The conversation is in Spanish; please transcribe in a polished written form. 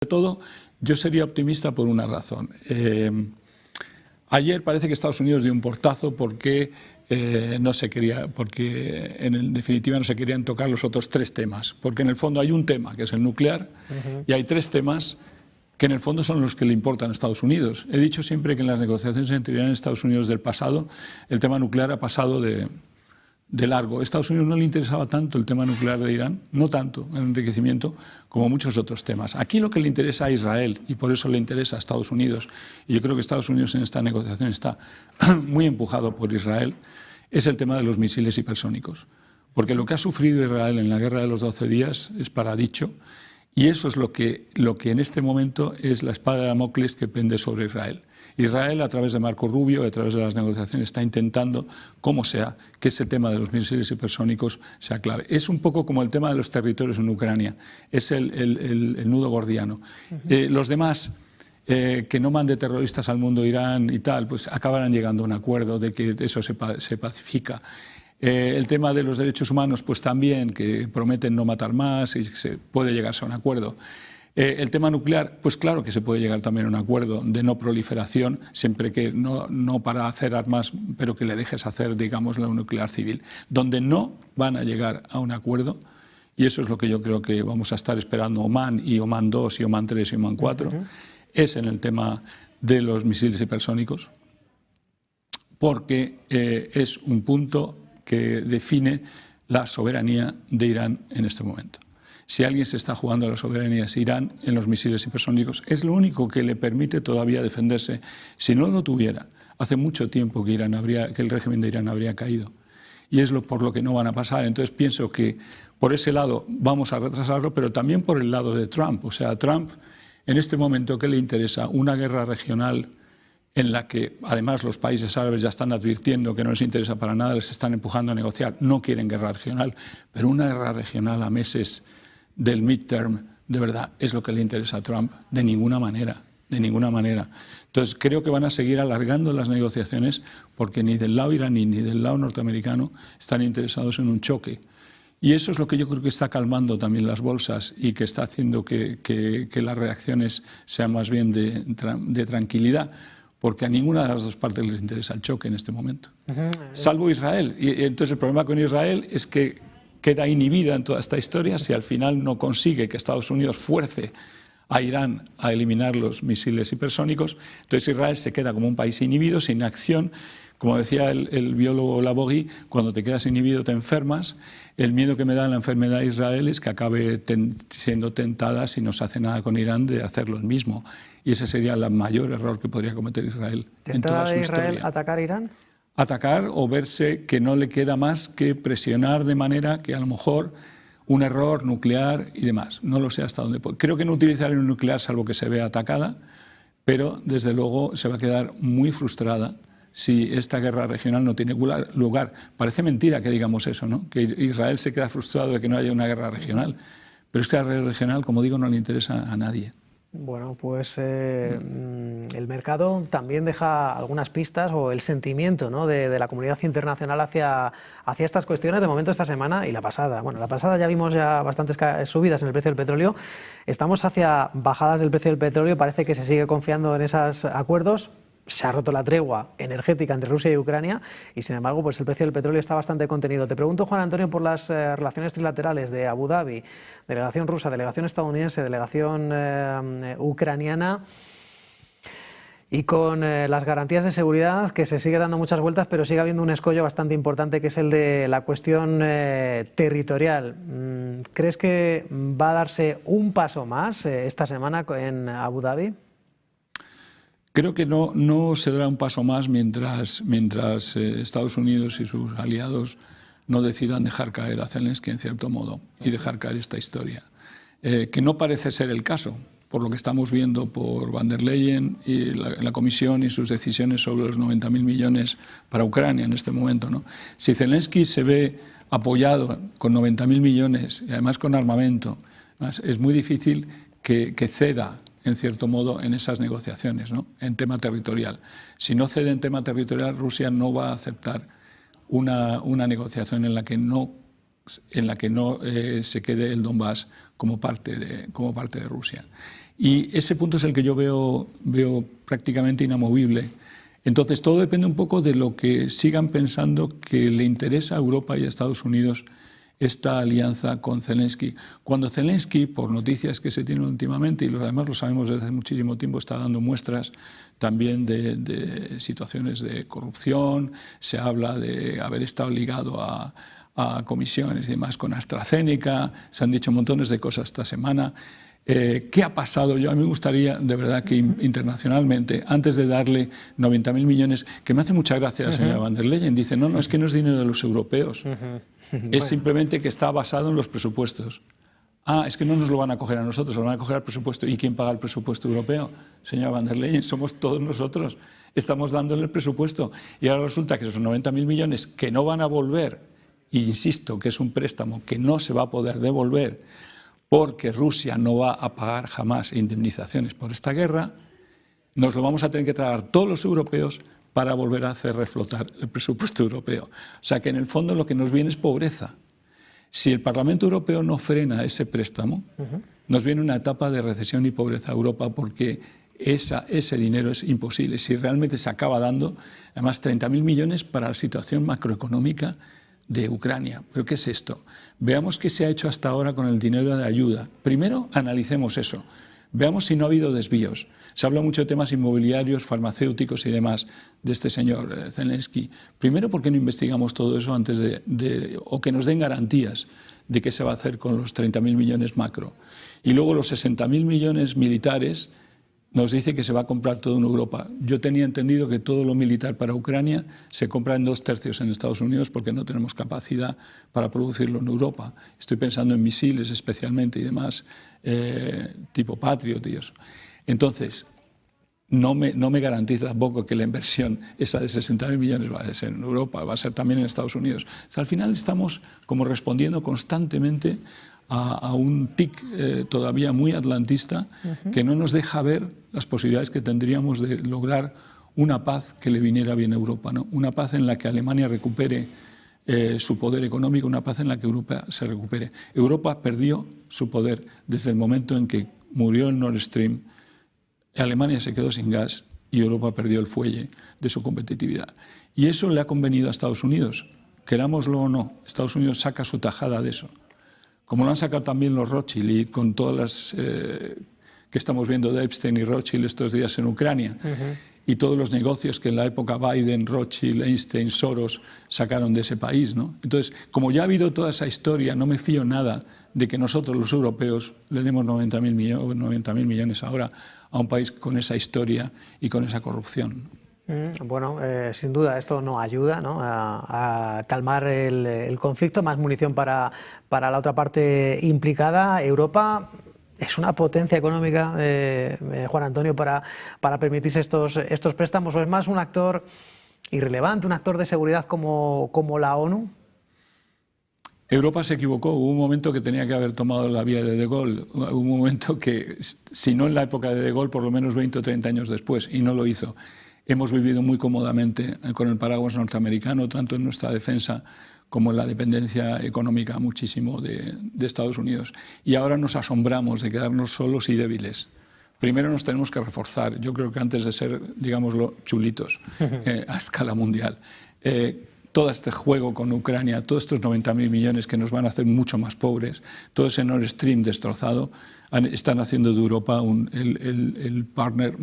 todo, yo sería optimista por una razón. Ayer parece que Estados Unidos dio un portazo porque no se quería, porque en definitiva no se querían tocar los otros tres temas, porque en el fondo hay un tema que es el nuclear y hay tres temas que en el fondo son los que le importan a Estados Unidos. He dicho siempre que en las negociaciones entre Irán y Estados Unidos del pasado el tema nuclear ha pasado de largo. A Estados Unidos no le interesaba tanto el tema nuclear de Irán, no tanto el enriquecimiento como muchos otros temas. Aquí lo que le interesa a Israel, y por eso le interesa a Estados Unidos, y yo creo que Estados Unidos en esta negociación está muy empujado por Israel, es el tema de los misiles hipersónicos. Porque lo que ha sufrido Israel en la guerra de los 12 días es para dicho, y eso es lo que en este momento es la espada de Damocles que pende sobre Israel. Israel, a través de Marco Rubio, a través de las negociaciones, está intentando, como sea, que ese tema de los misiles hipersónicos sea clave. Es un poco como el tema de los territorios en Ucrania, es el nudo gordiano. Los demás, que no mande terroristas al mundo Irán y tal, pues acabarán llegando a un acuerdo de que eso se pacifica. El tema de los derechos humanos, pues también, que prometen no matar más y se puede llegarse a un acuerdo. El tema nuclear, pues claro que se puede llegar también a un acuerdo de no proliferación, siempre que no para hacer armas, pero que le dejes hacer, digamos, la nuclear civil. Donde no van a llegar a un acuerdo, y eso es lo que yo creo que vamos a estar esperando Omán y Omán 2 y Omán 3 y Omán 4, es en el tema de los misiles hipersónicos, porque es un punto que define la soberanía de Irán en este momento. Si alguien se está jugando a la soberanía es Irán en los misiles hipersónicos. Es lo único que le permite todavía defenderse. Si no lo tuviera, hace mucho tiempo que el régimen de Irán habría caído. Y es por lo que no van a pasar. Entonces pienso que por ese lado vamos a retrasarlo, pero también por el lado de Trump. O sea, a Trump en este momento, ¿qué le interesa? Una guerra regional en la que además los países árabes ya están advirtiendo que no les interesa para nada, les están empujando a negociar, no quieren guerra regional, pero una guerra regional a meses del midterm, de verdad, es lo que le interesa a Trump, de ninguna manera, de ninguna manera. Entonces creo que van a seguir alargando las negociaciones porque ni del lado iraní ni del lado norteamericano están interesados en un choque. Y eso es lo que yo creo que está calmando también las bolsas y que está haciendo que las reacciones sean más bien de tranquilidad, porque a ninguna de las dos partes les interesa el choque en este momento, salvo Israel. Y entonces el problema con Israel es que queda inhibida en toda esta historia si al final no consigue que Estados Unidos fuerce a Irán a eliminar los misiles hipersónicos. Entonces Israel se queda como un país inhibido, sin acción. Como decía el biólogo Labogui, cuando te quedas inhibido te enfermas. El miedo que me da la enfermedad de Israel es que acabe siendo tentada, si no se hace nada con Irán, de hacer lo mismo. Y ese sería el mayor error que podría cometer Israel en toda su historia. ¿Tentada Israel atacar a Irán? Atacar o verse que no le queda más que presionar de manera que a lo mejor un error nuclear y demás. No lo sé hasta dónde puede. Creo que no utilizará un nuclear salvo que se vea atacada, pero desde luego se va a quedar muy frustrada si esta guerra regional no tiene lugar. Parece mentira que digamos eso, ¿no? Que Israel se queda frustrado de que no haya una guerra regional, pero es que la guerra regional, como digo, no le interesa a nadie. Bueno, pues el mercado también deja algunas pistas o el sentimiento, ¿no?, de la comunidad internacional hacia estas cuestiones. De momento esta semana y la pasada. Bueno, la pasada ya vimos bastantes subidas en el precio del petróleo. Estamos hacia bajadas del precio del petróleo. Parece que se sigue confiando en esos acuerdos. Se ha roto la tregua energética entre Rusia y Ucrania y, sin embargo, pues el precio del petróleo está bastante contenido. Te pregunto, Juan Antonio, por las relaciones trilaterales de Abu Dhabi, delegación rusa, delegación estadounidense, delegación ucraniana, y con las garantías de seguridad, que se sigue dando muchas vueltas, pero sigue habiendo un escollo bastante importante, que es el de la cuestión territorial. ¿Crees que va a darse un paso más esta semana en Abu Dhabi? Creo que no se dará un paso más mientras Estados Unidos y sus aliados no decidan dejar caer a Zelensky en cierto modo y dejar caer esta historia. Que no parece ser el caso, por lo que estamos viendo por Van der Leyen y la Comisión y sus decisiones sobre los 90.000 millones para Ucrania en este momento, ¿no? Si Zelensky se ve apoyado con 90.000 millones y además con armamento, es muy difícil que ceda en cierto modo en esas negociaciones, ¿no?, en tema territorial. Si no cede en tema territorial, Rusia no va a aceptar una negociación en la que no se quede el Donbass como parte de Rusia. Y ese punto es el que yo veo prácticamente inamovible. Entonces, todo depende un poco de lo que sigan pensando que le interesa a Europa y a Estados Unidos esta alianza con Zelensky. Cuando Zelensky, por noticias que se tienen últimamente, y además lo sabemos desde hace muchísimo tiempo, está dando muestras también de situaciones de corrupción, se habla de haber estado ligado a comisiones y demás con AstraZeneca, se han dicho montones de cosas esta semana. ¿Qué ha pasado? A mí me gustaría, de verdad, que internacionalmente, antes de darle 90.000 millones, que me hace mucha gracia la señora van der Leyen, dice, no, es que no es dinero de los europeos, es simplemente que está basado en los presupuestos. Ah, es que no nos lo van a coger a nosotros, lo van a coger al presupuesto. ¿Y quién paga el presupuesto europeo? Señora van der Leyen, somos todos nosotros, estamos dándole el presupuesto. Y ahora resulta que esos 90.000 millones que no van a volver, y insisto que es un préstamo que no se va a poder devolver, porque Rusia no va a pagar jamás indemnizaciones por esta guerra, nos lo vamos a tener que tragar todos los europeos para volver a hacer reflotar el presupuesto europeo. O sea que en el fondo lo que nos viene es pobreza. Si el Parlamento Europeo no frena ese préstamo, nos viene una etapa de recesión y pobreza a Europa porque ese dinero es imposible. Si realmente se acaba dando, además 30.000 millones para la situación macroeconómica de Ucrania. ¿Pero qué es esto? Veamos qué se ha hecho hasta ahora con el dinero de ayuda. Primero, analicemos eso. Veamos si no ha habido desvíos. Se habla mucho de temas inmobiliarios, farmacéuticos y demás de este señor Zelensky. Primero, ¿por qué no investigamos todo eso antes o que nos den garantías de qué se va a hacer con los 30.000 millones macro? Y luego los 60.000 millones militares nos dice que se va a comprar todo en Europa. Yo tenía entendido que todo lo militar para Ucrania se compra en 2/3 en Estados Unidos porque no tenemos capacidad para producirlo en Europa. Estoy pensando en misiles especialmente y demás, tipo Patriot y eso. Entonces, no me garantiza tampoco que la inversión esa de 60.000 millones va a ser en Europa, va a ser también en Estados Unidos. O sea, al final estamos como respondiendo constantemente a un tic todavía muy atlantista que no nos deja ver las posibilidades que tendríamos de lograr una paz que le viniera bien a Europa, ¿no? Una paz en la que Alemania recupere su poder económico, una paz en la que Europa se recupere. Europa perdió su poder desde el momento en que murió el Nord Stream, Alemania se quedó sin gas y Europa perdió el fuelle de su competitividad. Y eso le ha convenido a Estados Unidos, querámoslo o no. Estados Unidos saca su tajada de eso. Como lo han sacado también los Rothschild y con todas las que estamos viendo de Epstein y Rothschild estos días en Ucrania, y todos los negocios que en la época Biden, Rothschild, Einstein, Soros sacaron de ese país, ¿no? Entonces, como ya ha habido toda esa historia, no me fío nada de que nosotros los europeos le demos 90.000 millones ahora a un país con esa historia y con esa corrupción. Bueno, sin duda esto no ayuda, ¿no?, a calmar el conflicto, más munición para la otra parte implicada. Europa es una potencia económica, Juan Antonio, para permitirse estos préstamos, o es más un actor irrelevante, un actor de seguridad como la ONU. Europa se equivocó, hubo un momento que tenía que haber tomado la vía de De Gaulle, hubo un momento que, si no en la época de De Gaulle, por lo menos 20 o 30 años después, y no lo hizo. Hemos vivido muy cómodamente con el paraguas norteamericano, tanto en nuestra defensa como en la dependencia económica muchísimo de Estados Unidos. Y ahora nos asombramos de quedarnos solos y débiles. Primero nos tenemos que reforzar, yo creo que antes de ser, digámoslo, chulitos a escala mundial. Todo este juego con Ucrania, todos estos 90.000 millones que nos van a hacer mucho más pobres, todo ese Nord Stream destrozado, están haciendo de Europa el partner